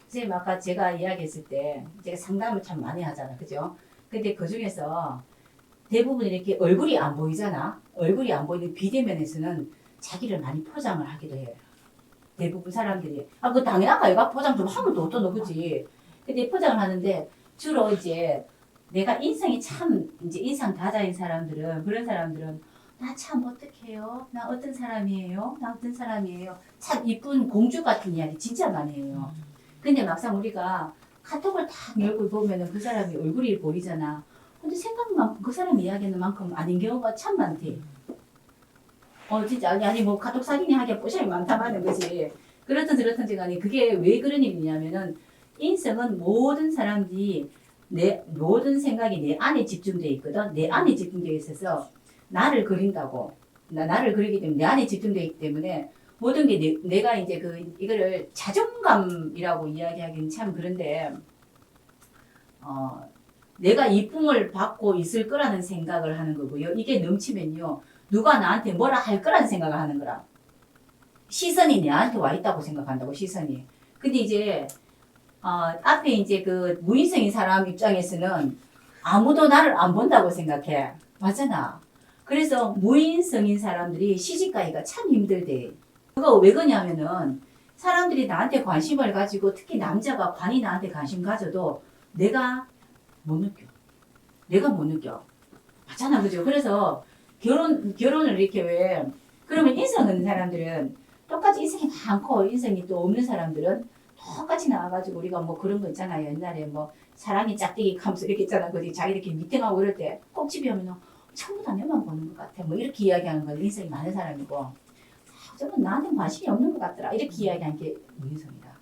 선생님 아까 제가 이야기했을 때 제가 상담을 참 많이 하잖아, 그죠? 근데 그 중에서 대부분 이렇게 얼굴이 안 보이잖아. 얼굴이 안 보이는 비대면에서는 자기를 많이 포장을 하기도 해요. 대부분 사람들이 그거 당연하다 이거 포장 좀 하면 또 어떠노 그지. 근데 포장을 하는데 주로 이제 내가 인성이 참 이제 인상 다자인 사람들은 그런 사람들은 나 참 어떡해요? 나 어떤 사람이에요? 나 어떤 사람이에요? 참 이쁜 공주 같은 이야기 진짜 많이 해요. 근데 막상 우리가 카톡을 딱 열고 보면은 그 사람이 얼굴이 보이잖아. 근데 생각만큼 그 사람 이야기하는 만큼 아닌 경우가 참 많대. 진짜 아니 뭐 카톡 사진이 하기가 뽀샤이 많다마는 거지. 그렇든지 간에 그게 왜 그런 일이냐면은 인성은 모든 사람들이 내 모든 생각이 내 안에 집중돼 있거든. 내 안에 집중돼 있어서 나를 그린다고. 나를 그리기 때문에 내 안에 집중돼 있기 때문에 모든 게 내가 이제 이거를 자존감이라고 이야기하기는 참 그런데 어 내가 이쁨을 받고 있을 거라는 생각을 하는 거고요. 이게 넘치면요. 누가 나한테 뭐라 할 거라는 생각을 하는 거라. 시선이 내한테 와 있다고 생각한다고, 시선이. 근데 이제, 앞에 이제 그 무인성인 사람 입장에서는 아무도 나를 안 본다고 생각해. 맞잖아. 그래서 무인성인 사람들이 시집가기가 참 힘들대. 그거 왜 그러냐면은 사람들이 나한테 관심을 가지고 특히 남자가 관이 나한테 관심 가져도 내가 못 느껴. 내가 못 느껴. 맞잖아. 그죠? 그래서 결혼을 이렇게 왜, 그러면 인성 있는 사람들은 똑같이 인성이 많고 인성이 또 없는 사람들은 똑같이 나와가지고 우리가 뭐 그런 거 있잖아요. 옛날에 뭐 사랑이 짝대기 감수 이렇게 있잖아. 그지? 자기 이렇게 미팅하고 이럴 때 꼭 집에 오면은 전부 다 내만 보는 것 같아. 뭐 이렇게 이야기하는 건 인성이 많은 사람이고, 저는 나한테 관심이 없는 것 같더라. 이렇게 이야기하는 게 무인성이다.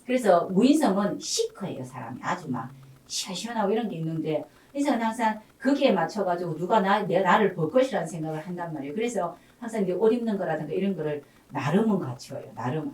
그래서 무인성은 시커예요. 사람이 아주 막 시원시원하고 이런 게 있는데 인성은 항상 거기에 맞춰가지고 누가 나를 볼 것이라는 생각을 한단 말이에요. 그래서 항상 이제 옷 입는 거라든가 이런 거를 나름은 갖춰요. 나름은.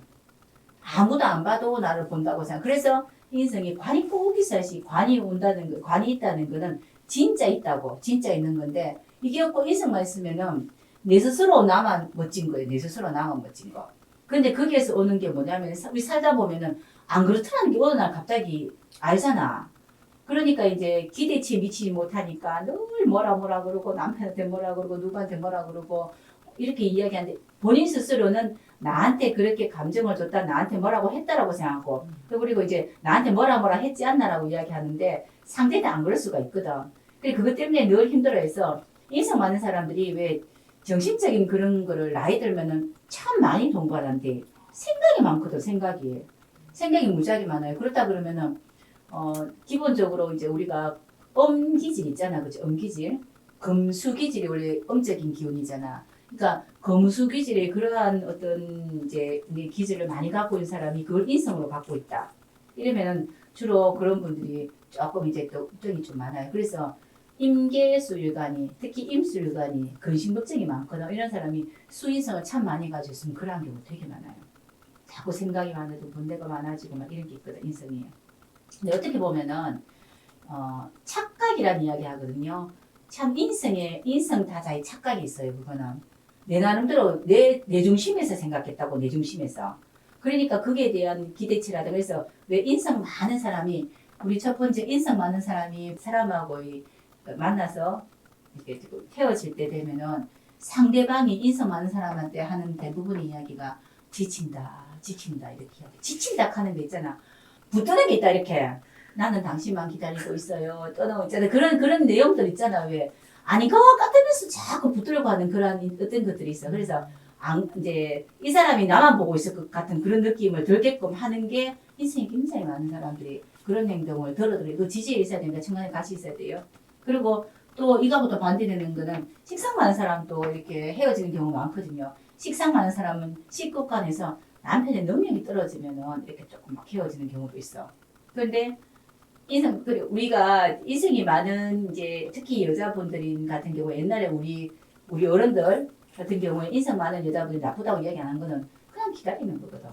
아무도 안 봐도 나를 본다고 생각. 그래서 인성이 관이 꼭 있어야지. 관이 온다는 거, 관이 있다는 거는 진짜 있다고, 진짜 있는 건데 이게 없고 인성만 있으면은 내 스스로 나만 멋진 거예요. 내 스스로 나만 멋진 거. 근데 거기에서 오는 게 뭐냐면 우리 살다 보면은 안 그렇더라는 게 어느 날 갑자기 알잖아. 그러니까 이제 기대치에 미치지 못하니까 늘 뭐라 그러고 남편한테 뭐라 그러고 누구한테 뭐라 그러고 이렇게 이야기하는데 본인 스스로는 나한테 그렇게 감정을 줬다 나한테 뭐라고 했다라고 생각하고 그리고 이제 나한테 뭐라 했지 않나라고 이야기하는데 상대는 안 그럴 수가 있거든. 그래서 그것 때문에 늘 힘들어해서 인성 많은 사람들이 왜 정신적인 그런 거를 나이 들면은 참 많이 동거하는데 생각이 많거든. 생각이 무지하게 많아요. 그렇다 그러면은 기본적으로 이제 우리가 음기질 있잖아. 그치? 음기질. 금수기질이 원래 음적인 기운이잖아. 그러니까 금수기질의 그러한 어떤 이제 기질을 많이 갖고 있는 사람이 그걸 인성으로 갖고 있다. 이러면은 주로 그런 분들이 조금 이제 또 걱정이 좀 많아요. 그래서 임계수유관이 특히 임수유관이 근심 걱정이 많거나 이런 사람이 수인성을 참 많이 가지고 있으면 그런 경우 되게 많아요. 자꾸 생각이 많아지고 분대가 많아지고 막 이런 게 있거든 인성이. 근데 어떻게 보면은 착각이라는 이야기 하거든요. 참 인성 타자의 착각이 있어요. 그거는 내 나름대로 내 중심에서 생각했다고 내 중심에서. 그러니까 거기에 대한 기대치라든가 그래서 왜 인성 많은 사람이 우리 첫 번째 인성 많은 사람이 사람하고 만나서 이렇게 헤어질 때 되면은 상대방이 인성 많은 사람한테 하는 대부분의 이야기가 지친다 이렇게 이야기. 지친다 하는 게 있잖아. 붙드는 게 있다 이렇게. 나는 당신만 기다리고 있어요. 떠나고 있잖아. 그런 내용들 있잖아. 왜 아닌 것 같으면서 자꾸 붙들려고 하는 그런 어떤 것들이 있어. 그래서 이제 이 사람이 나만 보고 있을 것 같은 그런 느낌을 들게끔 하는 게 인생이 굉장히 많은 사람들이 그런 행동을 들어도 그 지지에 있어야 되니까 청간에 같이 있어야 돼요. 그리고 또 이거부터 반대되는 거는 식상 많은 사람도 이렇게 헤어지는 경우가 많거든요. 식상 많은 사람은 식구간에서 남편의 능력이 떨어지면은 이렇게 조금 막 헤어지는 경우도 있어. 그런데 우리가 인성이 많은 이제 특히 여자분들 같은 경우 옛날에 우리 어른들 같은 경우에 인성 많은 여자분들이 나쁘다고 이야기 안 한 거는 그냥 기다리는 거거든.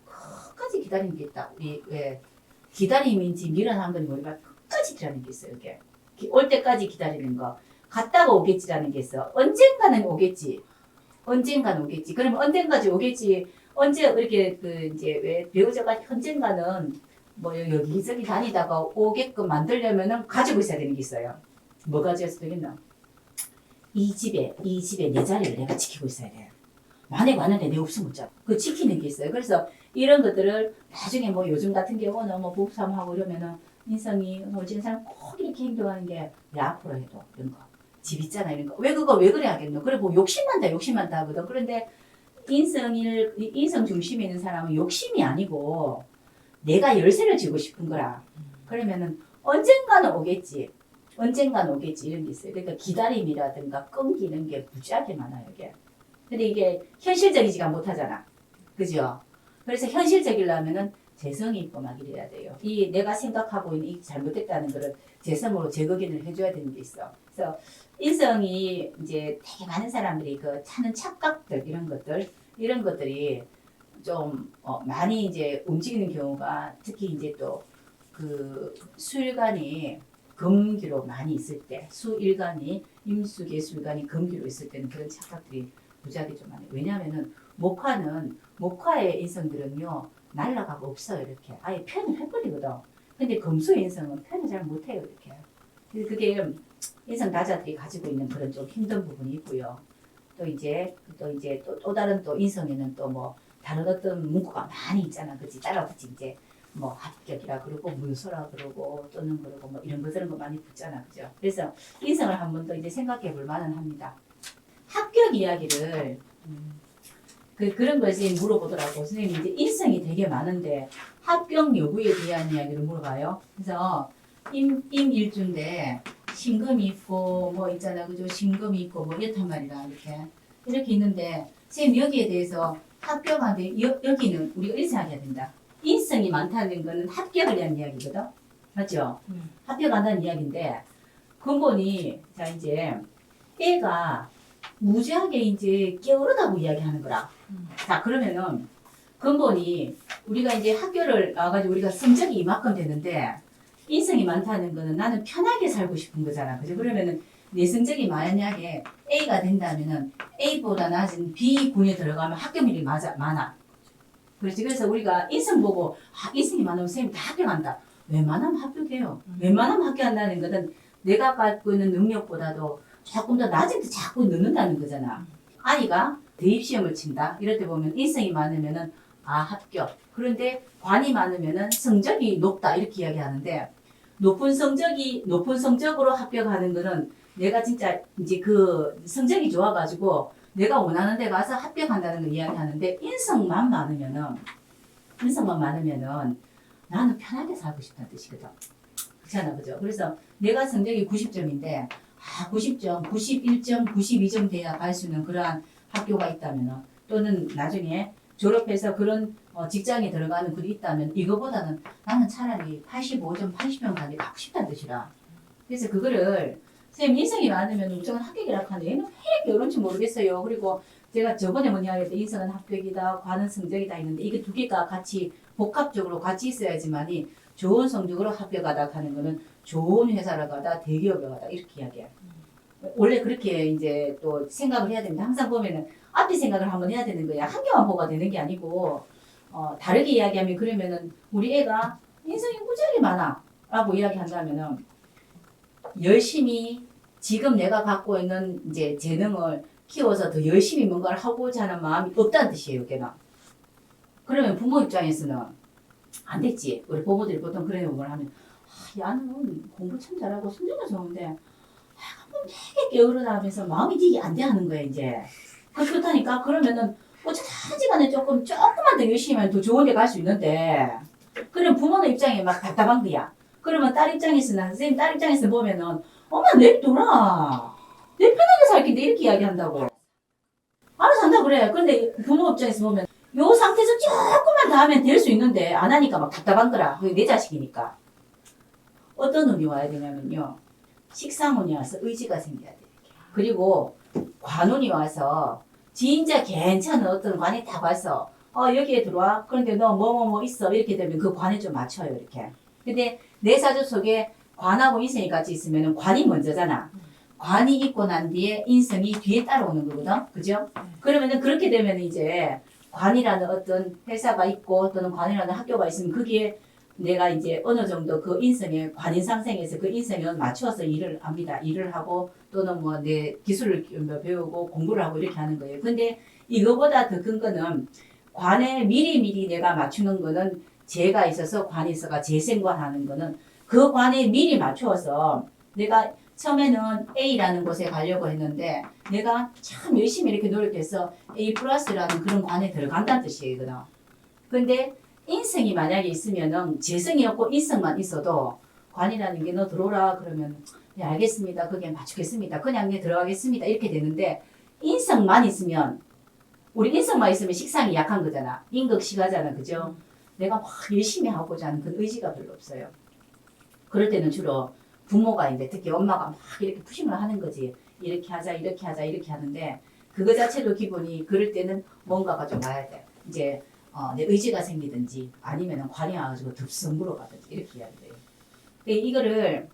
끝까지 기다리는 게 있다. 우리 왜 기다림인지 미련한 건지 모르겠지만 끝까지 기다리는 게 있어요. 이게 올 때까지 기다리는 거. 갔다가 오겠지라는 게 있어. 언젠가는 오겠지. 그러면 언젠가지 오겠지. 언제 이렇게 이제 왜 배우자가 언젠가는 뭐 여기저기 다니다가 오게끔 만들려면은 가지고 있어야 되는 게 있어요. 뭐 가지고 있어야 되겠나? 이 집에 내 자리를 내가 지키고 있어야 돼. 만에 왔는데 내 없으면 못 잡아. 그 지키는 게 있어요. 그래서 이런 것들을 나중에 뭐 요즘 같은 경우는 뭐 부부싸움하고 이러면은 인성이 어지는 사람 꼭 이렇게 행동하는 게 내 앞으로 해도 이런 거. 집 있잖아 이런 거. 왜 그거 왜 그래 하겠노? 그래 뭐 욕심만다 하거든. 그런데 인성 중심에 있는 사람은 욕심이 아니고 내가 열쇠를 쥐고 싶은 거라. 그러면은 언젠가는 오겠지. 언젠가는 오겠지 이런 게 있어요. 그러니까 기다림이라든가 끈기는 게 무지하게 많아요 이게. 근데 이게 현실적이지가 못하잖아. 그죠? 그래서 현실적이려면은 재성이 있고 막 이래야 돼요. 이 내가 생각하고 있는 이 잘못됐다는 거를 재성으로 재검인을 해줘야 되는 게 있어. 그래서 인성이 이제 되게 많은 사람들이 그 찾는 착각들 이런 것들이 좀 많이 이제 움직이는 경우가 특히 이제 또 그 수일간이 금기로 많이 있을 때 수일간이 임수계술간이 금기로 있을 때는 그런 착각들이 무지하게 좀 많아요. 왜냐하면은 목화의 인성들은요 날라가고 없어요 이렇게 아예 표현을 해버리거든. 근데 금수의 인성은 표현을 잘 못해요 이렇게. 그래서 그게 인성 다자들이 가지고 있는 그런 좀 힘든 부분이 있고요. 또 다른 또 인성에는 또 뭐 다른 어떤 문구가 많이 있잖아, 그치? 따라붙지 이제 뭐 합격이라 그러고 문서라 그러고 또는 그러고 뭐 이런 거 많이 붙잖아, 그죠? 그래서 인성을 한 번 더 이제 생각해 볼 만은 합니다. 합격 이야기를 그런 것이 물어보더라고. 선생님 이제 인성이 되게 많은데 합격 여부에 대한 이야기를 물어봐요. 그래서 임일주인데 신금이 있고 뭐 있잖아, 그죠? 신금이 있고 뭐 이렇단 말이다 이렇게 있는데 선생님 여기에 대해서 합격한데 여기는 우리가 이렇게 생각해야 된다. 인성이 많다는 거는 합격을 위한 이야기거든, 맞죠? 합격한다는 이야기인데 근본이 자 이제 애가 무지하게 이제 게으르다고 이야기하는 거라. 자 그러면은 근본이 우리가 이제 학교를 나와가지고 우리가 성적이 이만큼 되는데 인성이 많다는 거는 나는 편하게 살고 싶은 거잖아, 그죠? 그러면은 내 성적이 만약에 A가 된다면은 A보다 낮은 B군에 들어가면 합격률이 많아. 그렇지. 그래서 우리가 인성 보고 인성이 많으면 선생님 다 합격한다. 웬만하면 합격해요. 웬만하면 합격한다는 것은 내가 갖고 있는 능력보다도 조금 더 낮은 데 자꾸 넣는다는 거잖아. 아이가 대입시험을 친다. 이럴 때 보면 인성이 많으면은 합격. 그런데 관이 많으면은 성적이 높다. 이렇게 이야기하는데 높은 성적으로 합격하는 거는 내가 진짜 이제 그 성적이 좋아가지고 내가 원하는 데 가서 합격한다는 걸 이야기하는데 인성만 많으면은 나는 편하게 살고 싶다는 뜻이거든. 그렇잖아, 그죠? 그래서 내가 성적이 90점인데 90점, 91점, 92점 돼야 갈 수 있는 그러한 학교가 있다면은 또는 나중에 졸업해서 그런 직장에 들어가는 글이 있다면 이거보다는 나는 차라리 85점, 80점 가게 가고 싶다는 뜻이라. 그래서 그거를 선생님 인성이 많으면 무조건 합격이라고 하는데 얘는 왜 이런지 모르겠어요. 그리고 제가 저번에 뭐냐 했더니 인성은 합격이다, 관은 성적이다 했는데 이게 두 개가 같이 복합적으로 같이 있어야지만이 좋은 성적으로 합격하다 하는 거는 좋은 회사를 가다 대기업에 가다 이렇게 이야기해요. 원래 그렇게 이제 또 생각을 해야 됩니다. 항상 보면은 앞뒤 생각을 한번 해야 되는 거야. 한 개만 보고 되는 게 아니고 다르게 이야기하면 그러면은 우리 애가 인성이 무지하게 많아 라고 이야기한다면은 열심히 지금 내가 갖고 있는 이제 재능을 키워서 더 열심히 뭔가를 하고자 하는 마음이 없다는 뜻이에요, 걔가. 그러면 부모 입장에서는 안 됐지. 우리 부모들이 보통 그런 부분을 하면 야는 공부 참 잘하고 성적은 좋은데 한번 되게 게으르다 하면서 마음이 되게 안 돼 하는 거야 이제. 그렇다니까 그러면은 어쩌든지 간에 조금만 더 열심히 하면 더 좋은 데 갈 수 있는데 그럼 부모는 입장에 막 답답한 거야. 그러면 딸 입장에서는 선생님 딸 입장에서 보면은 엄마 냅둬라. 내 편하게 살긴데 이렇게 이야기한다고. 알아서 한다 그래. 근데 부모 입장에서 보면 요 상태에서 조금만 더 하면 될 수 있는데 안 하니까 막 답답한 거라. 그게 내 자식이니까. 어떤 운이 와야 되냐면요. 식상운이 와서 의지가 생겨야 돼. 그리고 관운이 와서 진짜 괜찮은 어떤 관이 딱 와서 여기에 들어와. 그런데 너 뭐 있어. 이렇게 되면 그 관에 좀 맞춰요. 이렇게. 근데 내 사주 속에 관하고 인성이 같이 있으면 관이 먼저잖아. 관이 있고 난 뒤에 인성이 뒤에 따라오는 거거든. 그죠? 그러면은 그렇게 되면 이제 관이라는 어떤 회사가 있고 또는 관이라는 학교가 있으면 거기에 내가 이제 어느 정도 그 인성에 관인 상생에서 그 인성에 맞추어서 일을 합니다. 일을 하고 또는 뭐 내 기술을 배우고 공부를 하고 이렇게 하는 거예요. 근데 이거보다 더 큰 거는 관에 미리미리 내가 맞추는 거는 재가 있어서 관이 있어가 재생관하는 거는 그 관에 미리 맞추어서 내가 처음에는 A라는 곳에 가려고 했는데 내가 참 열심히 이렇게 노력해서 A 플러스라는 그런 관에 들어간다는 뜻이거든. 근데 인성이 만약에 있으면은 재성이 없고 인성만 있어도 관이라는 게 너 들어오라 그러면 네 알겠습니다. 거기에 맞추겠습니다. 그냥 네 들어가겠습니다. 이렇게 되는데 인성만 있으면 우리 인성만 있으면 식상이 약한 거잖아. 인극식하잖아. 그죠? 내가 막 열심히 하고자 하는 그 의지가 별로 없어요. 그럴 때는 주로 부모가 이제 특히 엄마가 막 이렇게 푸싱을 하는 거지. 이렇게 하자, 이렇게 하자, 이렇게 하는데 그거 자체도 기본이 그럴 때는 뭔가가 좀 와야 돼. 이제 내 의지가 생기든지 아니면은 관이 와가지고 덥석 물어가든지 이렇게 해야 돼요. 이거를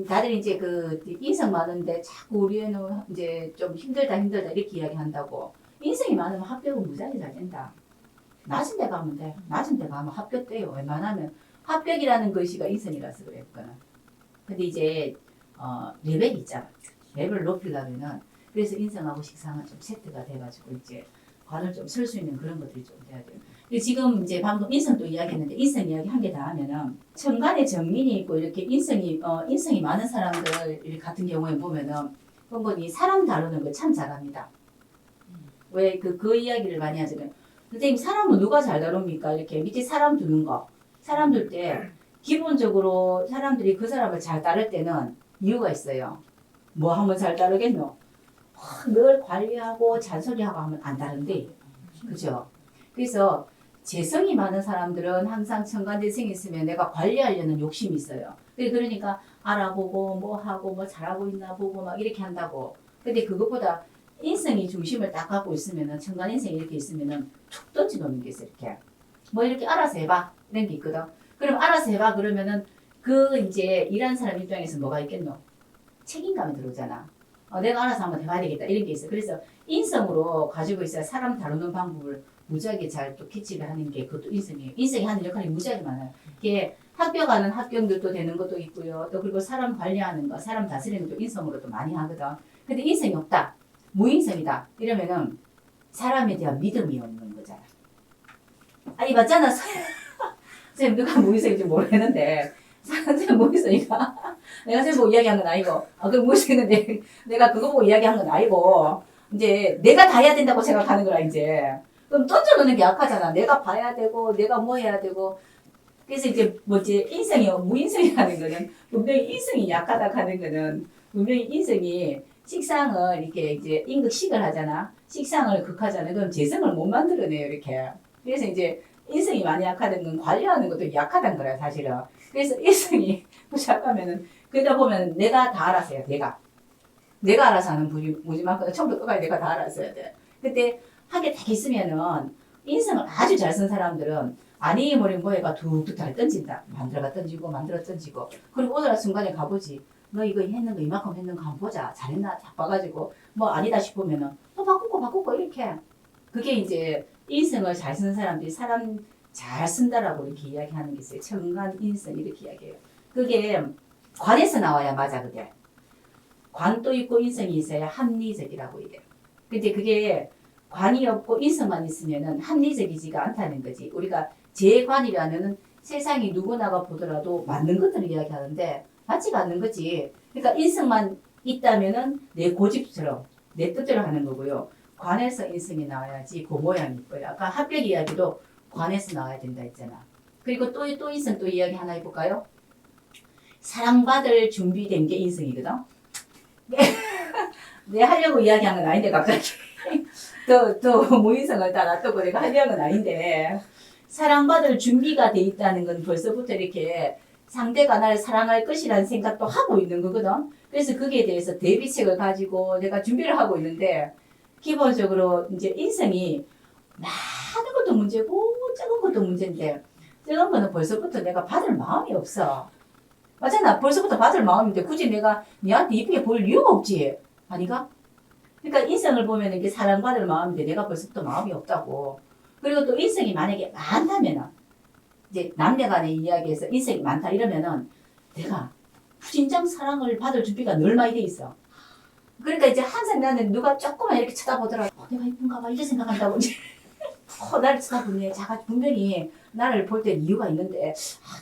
다들 이제 그 인성 많은데 자꾸 우리 애는 이제 좀 힘들다 이렇게 이야기한다고. 인성이 많으면 합격은 무지하게 잘 된다. 낮은 데 가면 돼. 낮은 데 가면 합격 돼요. 웬만하면 합격이라는 것이가 인성이라서 그래. 그거는. 근데 이제 레벨이 있잖아. 레벨을 높이려면은 그래서 인성하고 식상은 좀 세트가 돼가지고 이제 관을 좀 쓸 수 있는 그런 것들이 좀 돼야 돼요. 근데 지금 이제 방금 인성도 이야기했는데 인성 이야기 한 개 다 하면은 천간에 정민이 있고 이렇게 인성이 많은 사람들 같은 경우에 보면은 번번이 사람 다루는 거 참 잘합니다. 왜 그 이야기를 많이 하잖아요. 선생님 사람은 누가 잘 다룹니까? 이렇게 밑에 사람 두는 거. 사람 둘 때 기본적으로 사람들이 그 사람을 잘 따를 때는 이유가 있어요. 뭐 하면 잘 따르겠노? 늘 관리하고 잔소리하고 하면 안 다른데. 그죠? 그래서 재성이 많은 사람들은 항상 천간재성이 있으면 내가 관리하려는 욕심이 있어요. 그러니까 알아보고 뭐 하고 뭐 잘하고 있나 보고 막 이렇게 한다고. 근데 그것보다 인성이 중심을 딱 갖고 있으면은 천간인성이 이렇게 있으면은 툭 던져놓는 게 있어. 이렇게 뭐 이렇게 알아서 해봐 이런 게 있거든. 그럼 알아서 해봐 그러면은 그 이제 일하는 사람 입장에서 뭐가 있겠노? 책임감이 들어오잖아. 내가 알아서 한번 해봐야 되겠다 이런 게 있어. 그래서 인성으로 가지고 있어야 사람 다루는 방법을 무지하게 잘 또 캐치를 하는 게 그것도 인성이에요. 인성이 하는 역할이 무지하게 많아요. 이게 학교 가는 학경들도 되는 것도 있고요. 또 그리고 사람 관리하는 거, 사람 다스리는 것도 인성으로 또 많이 하거든. 근데 인성이 없다. 무인성이다. 이러면은 사람에 대한 믿음이 없는 거잖아. 아니 맞잖아. 선생님 누가 무인성인지 모르겠는데 선생님 무인성이가 내가 선생님 보고 이야기한 건 아니고 그 무인성인데 내가 그거 보고 이야기한 건 아니고 이제 내가 다 해야 된다고 생각하는 거라 이제. 그럼 던져놓는 게 약하잖아. 내가 봐야 되고 내가 뭐 해야 되고 그래서 이제 뭐지 인성이 무인성이라는 거는 분명히 인성이 약하다 하는 거는 분명히 인성이 식상을 이렇게 이제 인극식을 하잖아. 식상을 극하잖아. 그럼 재성을 못 만들어내요 이렇게. 그래서 이제 인성이 많이 약하다는 건 관리하는 것도 약하다는 거야 사실은. 그래서 인성이 부족하면은 그러다 보면 내가 다 알아서 해요. 내가 알아서 하는 무지만큼 처음부터 끝까지 내가 다 알아서 해야 돼. 근데 하게 딱 있으면은 인성을 아주 잘 쓴 사람들은 아니 머리 뭐해가 툭툭 잘 던진다. 만들어가 던지고 만들어 던지고. 그리고 오늘 순간에 가보지. 너 이거 했는 거 이만큼 했는 거 한번 보자. 잘했나? 딱 봐가지고 뭐 아니다 싶으면은 또 바꾸고 이렇게. 그게 이제 인성을 잘 쓰는 사람들이 사람 잘 쓴다라고 이렇게 이야기하는 게 있어요. 천간 인성 이렇게 이야기해요. 그게 관에서 나와야 맞아 그게. 관도 있고 인성이 있어야 합리적이라고 이래요. 근데 그게 관이 없고 인성만 있으면은 합리적이지가 않다는 거지. 우리가 재관이라면은 세상이 누구나가 보더라도 맞는 것들을 이야기하는데 맞지가 않는 거지. 그러니까 인성만 있다면은 내 고집처럼 내 뜻대로 하는 거고요. 관에서 인성이 나와야지 그 모양이 있고요. 아까 합격 이야기도 관에서 나와야 된다 했잖아. 그리고 또 인성 또 이야기 하나 해볼까요? 사랑받을 준비된 게 인성이거든. 내 하려고 이야기한 건 아닌데 갑자기 또 무인성을 다 놔두고 내가 하려는 건 아닌데 사랑받을 준비가 돼 있다는 건 벌써부터 이렇게 상대가 나를 사랑할 것이라는 생각도 하고 있는 거거든. 그래서 거기에 대해서 대비책을 가지고 내가 준비를 하고 있는데 기본적으로 이제 인성이 많은 것도 문제고 작은 것도 문제인데 작은 거는 벌써부터 내가 받을 마음이 없어. 맞잖아. 벌써부터 받을 마음인데 굳이 내가 니한테 이쁘게 보일 이유가 없지. 아니가? 그러니까 인성을 보면 이게 사랑받을 마음인데 내가 벌써부터 마음이 없다고. 그리고 또 인성이 만약에 많다면은 이제 남녀 간의 이야기에서 인성이 많다 이러면은 내가 진정 사랑을 받을 준비가 늘 많이 돼 있어. 그러니까 이제 항상 나는 누가 조금만 이렇게 쳐다보더라도 내가 이쁜가 봐 이렇게 생각한다고 이제 나를 쳐다보네. 자가 분명히 나를 볼 때 이유가 있는데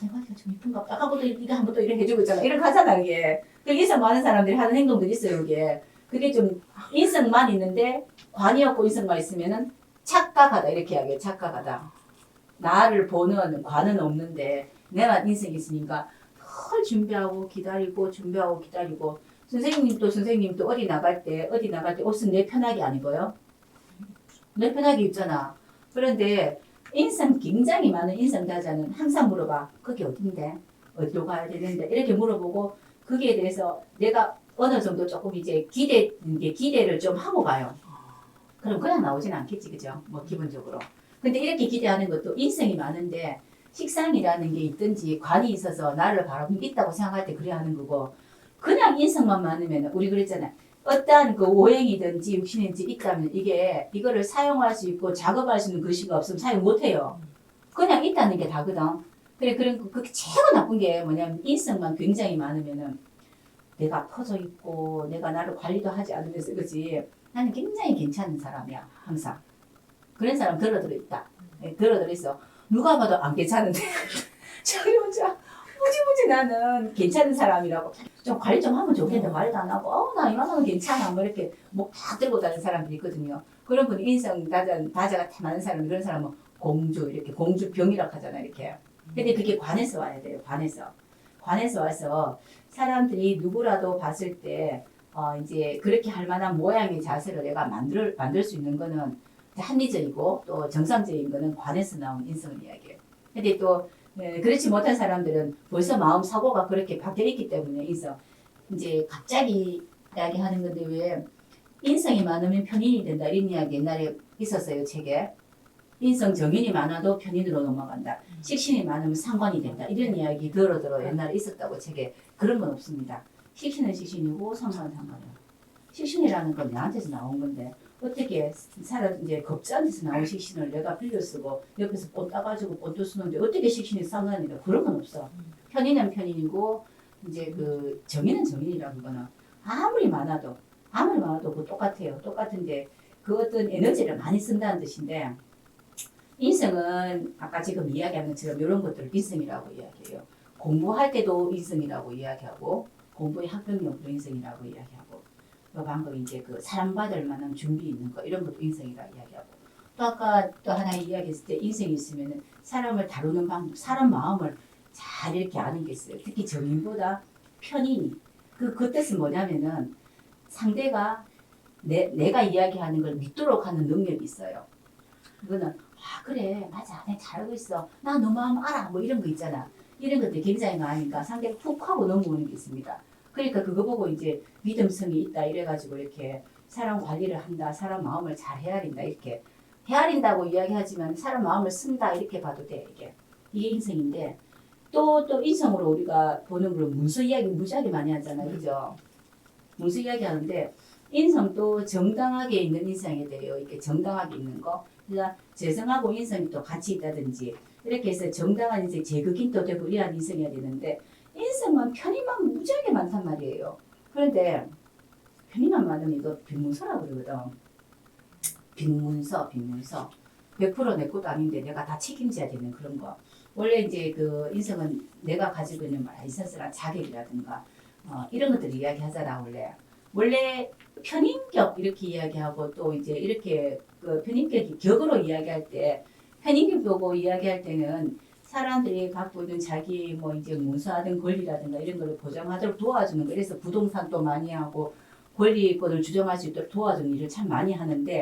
내가 좀 이쁜가 봐. 아까부터 네가 한 번 또 이렇게 해주고 있잖아. 이렇게 하잖아 이게. 그 인성 많은 사람들이 하는 행동들이 있어요 이게. 그게 좀 인성만 있는데 관이 없고 인성만 있으면은 착각하다 이렇게 이야기해요. 착각하다. 나를 보는 관은 없는데 내가 인성이 있으니까 늘 준비하고 기다리고 준비하고 기다리고 선생님도 어디 나갈 때 옷은 내 편하게 안 입어요? 내 편하게 입잖아. 그런데 인성 굉장히 많은 인성다자는 항상 물어봐. 그게 어딘데? 어디로 가야 되는데? 이렇게 물어보고 거기에 대해서 내가 어느 정도 조금 이제 기대를 좀 하고 가요. 그럼 그냥 나오진 않겠지, 그죠? 뭐 기본적으로. 근데 이렇게 기대하는 것도 인성이 많은데 식상이라는 게 있든지 관이 있어서 나를 바라보고 있다고 생각할 때 그래야 하는 거고 그냥 인성만 많으면 우리 그랬잖아요. 어떠한 그 오행이든지 육신인지 있다면 이거를 사용할 수 있고 작업할 수 있는 글씨가 없으면 사용 못 해요. 그냥 있다는 게 다거든. 그리고 그게 최고 나쁜 게 뭐냐면 인성만 굉장히 많으면은 내가 퍼져 있고 내가 나를 관리도 하지 않으면서 그지. 나는 굉장히 괜찮은 사람이야 항상. 그런 사람 들어들어 있다. 들어들어 있어. 누가 봐도 안 괜찮은데 저 여자 무지무지 나는 괜찮은 사람이라고 좀 관리 좀 하면 좋겠는데 관리도 안 하고 나 이만하면 괜찮아 뭐 이렇게 목 다 들고 다니는 사람들이 있거든요. 그런 분 인성 다자가 많은 사람 그런 사람은 공주 이렇게 공주병이라고 하잖아 이렇게. 근데 그게 관에서 와야 돼요. 관에서 와서 사람들이 누구라도 봤을 때 이제 그렇게 할 만한 모양의 자세를 내가 만들 수 있는 거는 합리적이고 또 정상적인 거는 관에서 나온 인성 이야기예요. 근데 또 그렇지 못한 사람들은 벌써 마음 사고가 그렇게 바뀌어 있기 때문에 이제 갑자기 이야기하는 건데 왜 인성이 많으면 편인이 된다 이런 이야기 옛날에 있었어요 책에. 인성 정인이 많아도 편인으로 넘어간다. 식신이 많으면 상관이 된다. 이런 이야기 들어 옛날에 있었다고 책에. 그런 건 없습니다. 식신은 식신이고 상관은 상관이에요. 식신이라는 건 나한테서 나온 건데 어떻게 이제 겁자한테서 나온 식신을 내가 빌려 쓰고 옆에서 꽃 따가지고 꽃도 쓰는데 어떻게 식신이 상관이다. 그런 건 없어. 편인은 편인이고 이제 그 정인은 정인이라는 거는 아무리 많아도 그 똑같아요. 똑같은데 그 어떤 에너지를 많이 쓴다는 뜻인데 인성은 아까 지금 이야기한 것처럼 이런 것들을 인성이라고 이야기해요. 공부할 때도 인성이라고 이야기하고 공부의 합격력도 인성이라고 이야기하고 또 방금 이제 그 사랑받을 만한 준비 있는 거 이런 것도 인성이라고 이야기하고 또 아까 또 하나 이야기했을 때 인성이 있으면은 사람을 다루는 방법, 사람 마음을 잘 이렇게 아는 게 있어요. 특히 정인보다 편인이 그 뜻은 뭐냐면은 상대가 내가 이야기하는 걸 믿도록 하는 능력이 있어요. 이거는 그래 맞아 내가 잘하고 있어 나 너 마음 알아 뭐 이런 거 있잖아. 이런 것들이 굉장히 많으니까 상대가 푹 하고 넘어오는 게 있습니다. 그러니까 그거 보고 이제 믿음성이 있다 이래가지고 이렇게 사람 관리를 한다 사람 마음을 잘 헤아린다 이렇게 헤아린다고 이야기하지만 사람 마음을 쓴다 이렇게 봐도 돼 이게 인성인데 또 인성으로 우리가 보는 걸 문서 이야기 무지하게 많이 하잖아요 그죠. 문서 이야기 하는데 인성도 정당하게 있는 인성이 돼요. 이렇게 정당하게 있는 거. 그러니까 재성하고 인성이 또 같이 있다든지 이렇게 해서 정당한 인성, 제극인도 되고 이러한 인성이어야 되는데 인성만 편의만 무지하게 많단 말이에요. 그런데 편의만 많으면 이거 빈문서라고 그러거든. 빈문서. 100% 내 것도 아닌데 내가 다 책임져야 되는 그런 거. 원래 이제 그 인성은 내가 가지고 있는 라이선스나 자격이라든가 이런 것들을 이야기하잖아 원래 편인격 이렇게 이야기하고 또 이제 이렇게 그 편인격이 격으로 이야기할 때 편인격 보고 이야기할 때는 사람들이 갖고 있는 자기 뭐 이제 문서하든 권리라든가 이런 거를 보장하도록 도와주는 거. 그래서 부동산도 많이 하고 권리권을 주장할 수 있도록 도와주는 일을 참 많이 하는데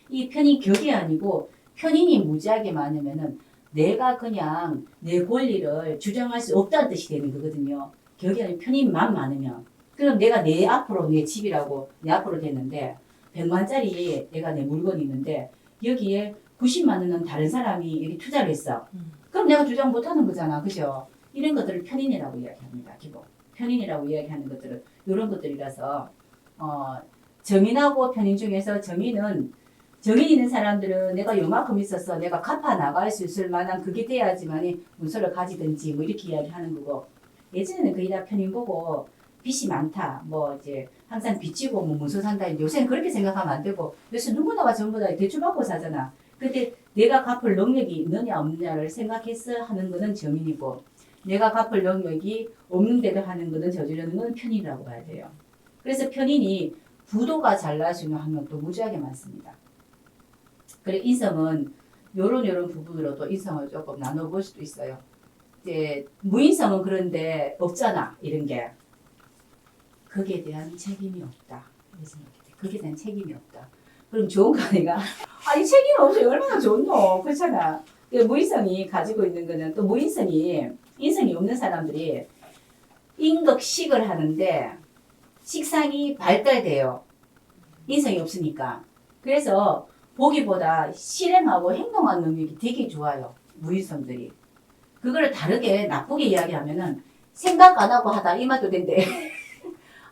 이 편인격이 아니고 편인이 무지하게 많으면은 내가 그냥 내 권리를 주장할 수 없다는 뜻이 되는 거거든요. 격이 아니고 편인만 많으면. 그럼 내가 내 앞으로 내 집이라고 내 앞으로 됐는데 100만짜리 내가 내 물건이 있는데 여기에 90만 원은 다른 사람이 여기 투자를 했어. 그럼 내가 주장 못하는 거잖아. 그죠? 이런 것들을 편인이라고 이야기합니다. 기본. 편인이라고 이야기하는 것들은 이런 것들이라서 정인하고 편인 중에서 정인은 정인 있는 사람들은 내가 요만큼 있어서 내가 갚아 나갈 수 있을 만한 그게 돼야지만이 문서를 가지든지 뭐 이렇게 이야기하는 거고 예전에는 거의 다 편인 보고 빚이 많다 뭐 이제 항상 빚지고 뭐 문서 산다 요새는 그렇게 생각하면 안 되고 요새 누구나가 전부 다 대출 받고 사잖아. 근데 내가 갚을 능력이 있느냐 없느냐를 생각해서 하는 거는 정인이고 내가 갚을 능력이 없는데도 하는 거는 저지르는 건 편인이라고 봐야 돼요. 그래서 편인이 부도가 잘 나시는 학명도 무지하게 많습니다. 그래 인성은 요런 부분으로도 인성을 조금 나눠볼 수도 있어요. 이제 무인성은 그런데 없잖아 이런 게 거기에 대한 책임이 없다. 거기에 대한 책임이 없다. 그럼 좋은 거 아니가? 아니 책임 없이 얼마나 좋노 그렇잖아. 무인성이 가지고 있는 거는 또 무인성이 인성이 없는 사람들이 인격식을 하는데 식상이 발달돼요. 인성이 없으니까. 그래서 보기보다 실행하고 행동하는 능력이 되게 좋아요. 무인성들이. 그거를 다르게 나쁘게 이야기하면은 생각 안 하고 하다 이 말도 된대.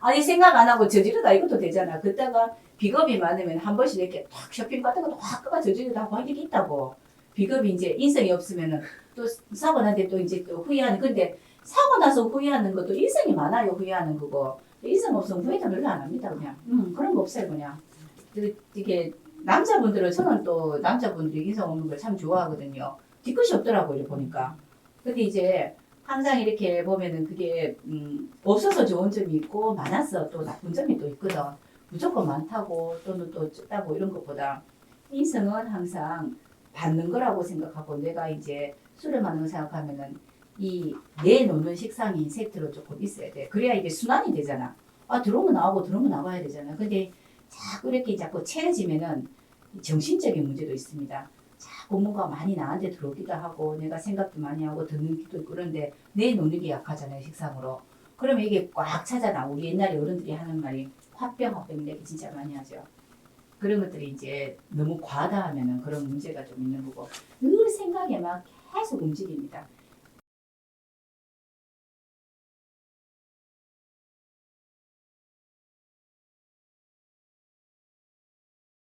아니 생각 안 하고 저지르다 이것도 되잖아. 그때가 비겁이 많으면 한 번씩 이렇게 탁 쇼핑 같은 것도 확 끄가 저지르다 하고 이렇게 있다고. 비겁이 이제 인성이 없으면은 또 사고 난데 또 이제 또 후회하는. 근데 사고 나서 후회하는 것도 인성이 많아요. 후회하는 거고. 인성 없으면 후회도 별로 안 합니다. 그냥. 그런 거 없어요. 그냥. 이게 남자분들은 저는 또 남자분들이 인성 없는 걸 참 좋아하거든요. 뒤끝이 없더라고요. 보니까. 근데 이제 항상 이렇게 보면은 그게 없어서 좋은 점이 있고 많아서 또 나쁜 점이 또 있거든. 무조건 많다고 또는 또 적다고 이런 것보다 인성은 항상 받는 거라고 생각하고 내가 이제 수렴하는 거 생각하면은 이 내놓는 식상이 세트로 조금 있어야 돼. 그래야 이게 순환이 되잖아. 아 들어오면 나오고 들어오면 나와야 되잖아. 근데 자꾸 이렇게 자꾸 채워지면은 정신적인 문제도 있습니다. 자꾸 뭔가 많이 나한테 들어오기도 하고 내가 생각도 많이 하고 듣는 기도 있고 그런데 내놓는 게 약하잖아요. 식상으로. 그러면 이게 꽉 차잖아. 우리 옛날에 어른들이 하는 말이 화병 얘기 진짜 많이 하죠. 그런 것들이 이제 너무 과다하면은 그런 문제가 좀 있는 거고 늘 생각에만 계속 움직입니다.